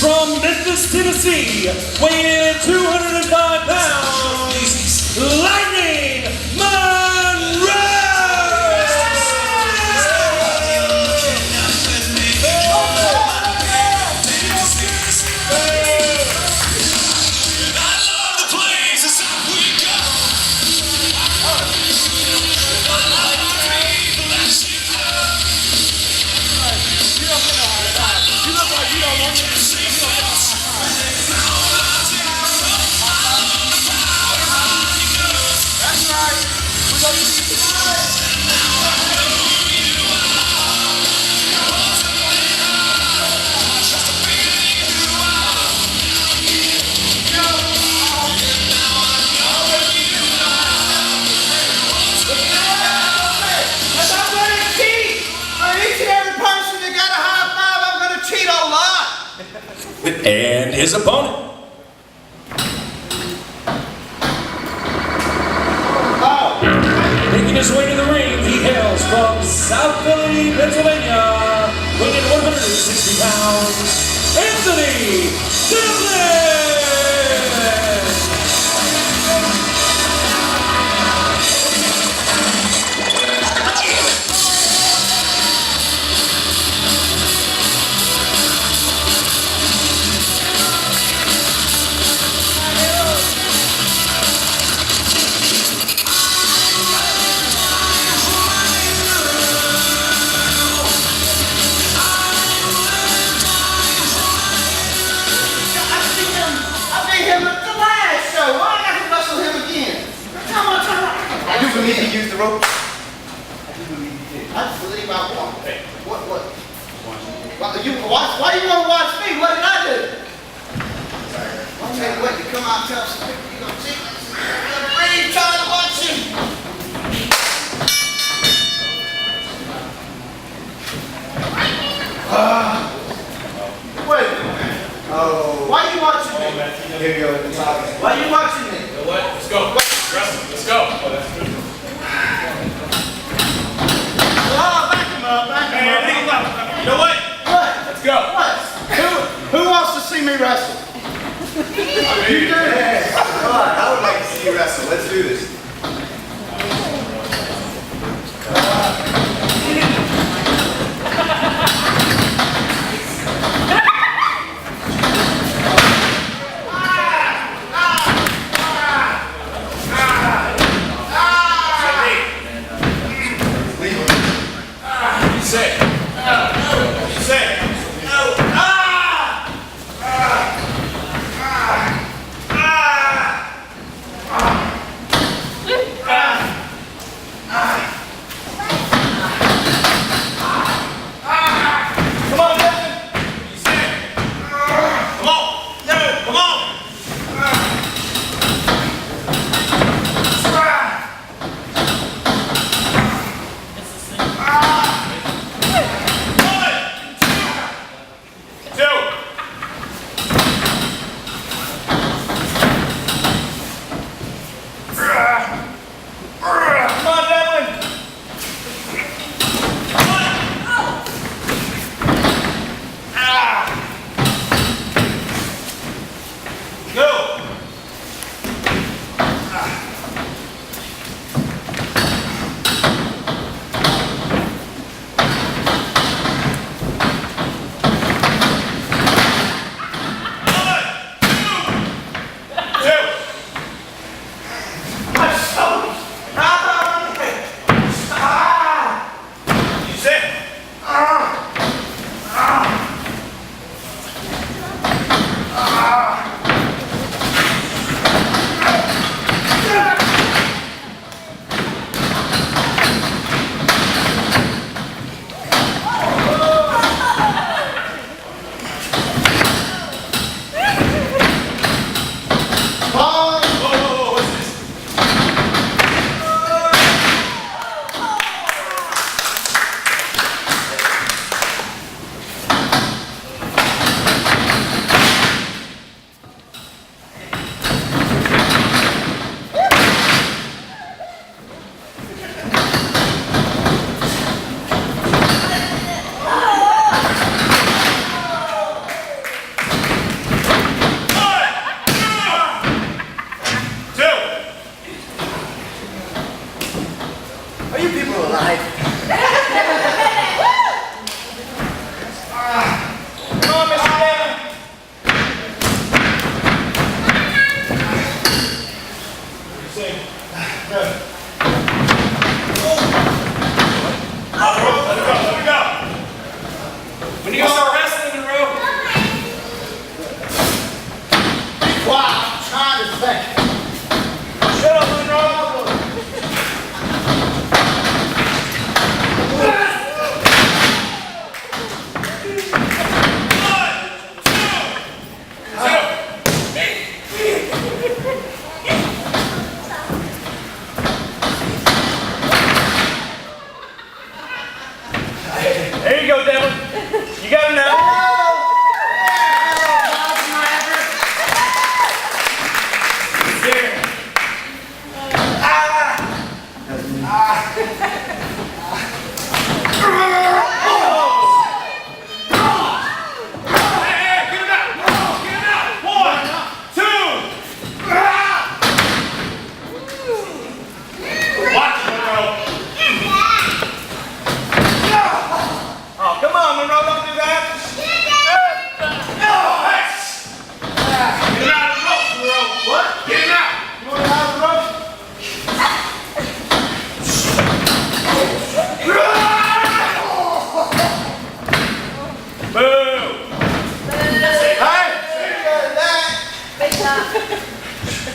from Memphis, Tennessee, weighing 205 pounds, Lightning Monroe! And his opponent. Making his way to the ring, he hails from South Philly, Pennsylvania, weighing 160 pounds, Anthony Devlin! I believe he used the rope. I do believe he did. I believe I won. Hey. What? Why do you want to watch me? What did I do? I'll tell you what, you come out and tell some people, you're going to see. The brave trying to watch him. Wait. Oh. Why are you watching me? Here you go. Why are you watching me? You know what? Let's go. Wrestle. Let's go. Oh, that's good. Back him up. You know what? What? Let's go. What? Who wants to see me wrestle? You do. Yeah. Come on, I would like to see you wrestle. Let's do this.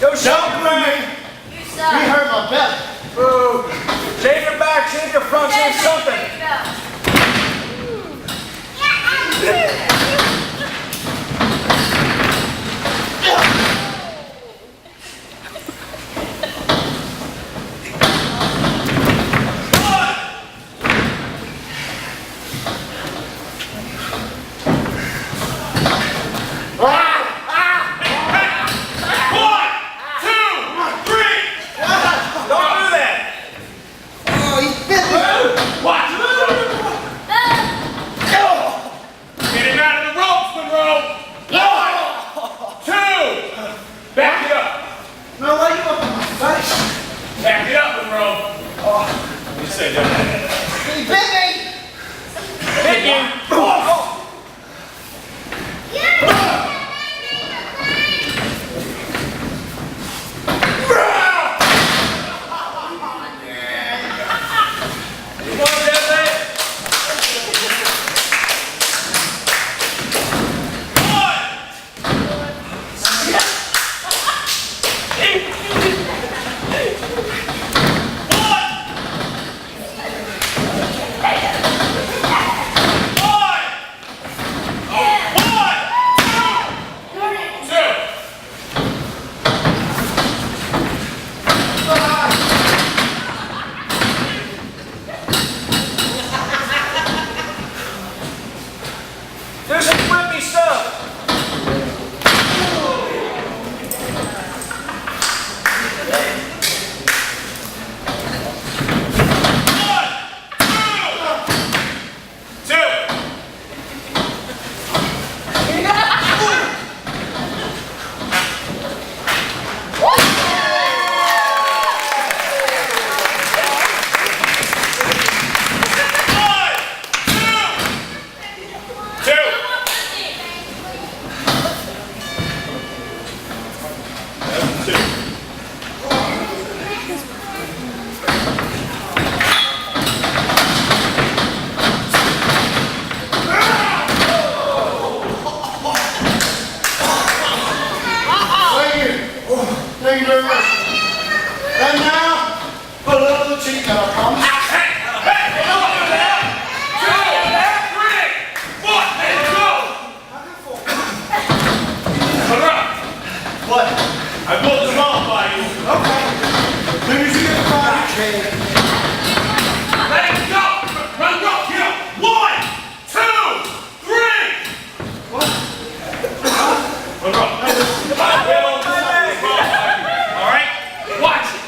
Go shove Don't your move back. me. You He suck. hurt my belly. Boo. Shave your back, shave your front, shave something. Don't do that. Oh, he bit me. Watch it, Monroe. Get him out of the ropes, Monroe. 1, 2. Back it up. No, why you up in my face? Back it up, Monroe. What do you say, Devlin? He bit me. Hit you. Come on, Devlin. 2. Do some whippy stuff. Thank you very much. And now, put a little of the cheek out, I promise. What? I pulled them off by you. Okay. Then you should get the body check. Let it go! Run, go! Get up! 1, 2, 3! What? Monroe. All right? Watch it.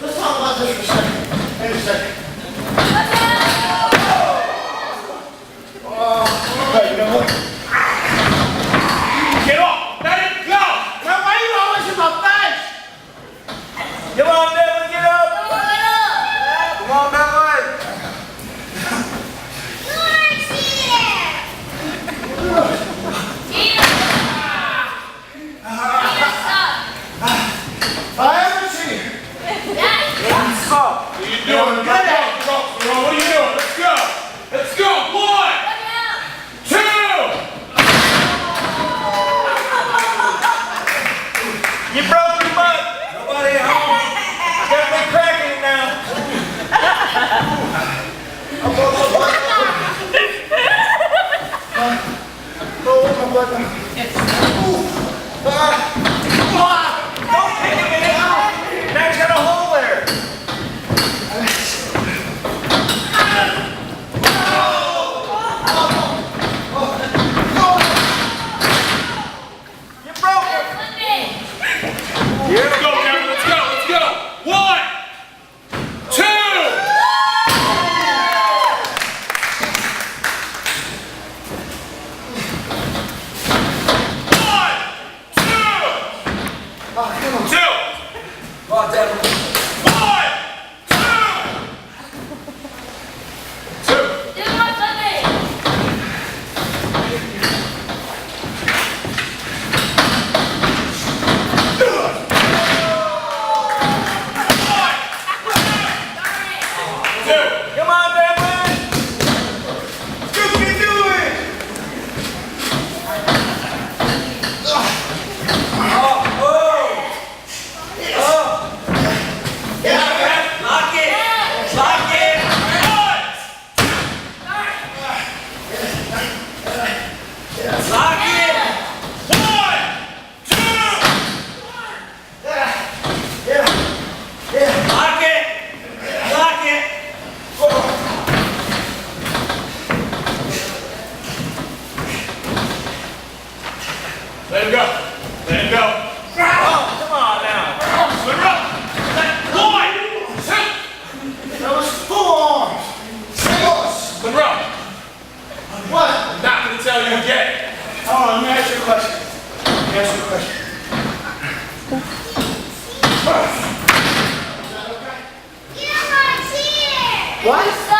Let's talk about this for a second. In a second. Hey, you know what? Get off! Let it go! Now, why you always in my face? Come on, Devlin, get up. Come on, Devlin. I haven't seen it. Stop. What are you doing? Get out! What are you doing? Let's go! Let's go! 1, 2! You broke your butt. Nobody at home. Definitely cracking it now. Don't kick him in. Now he's got a hole there. You broke it. Let's go, Devlin. Let's go. Let's go. 1, 2! Lock it. 1, 2. Lock it. Lock it. Let him go. Let him go. Come on now. Monroe. 1, 2. That was full arms. Monroe. What? I'm not going to tell you again. Hold on, let me ask you a question. Let me ask you a question. Get on my chair! What?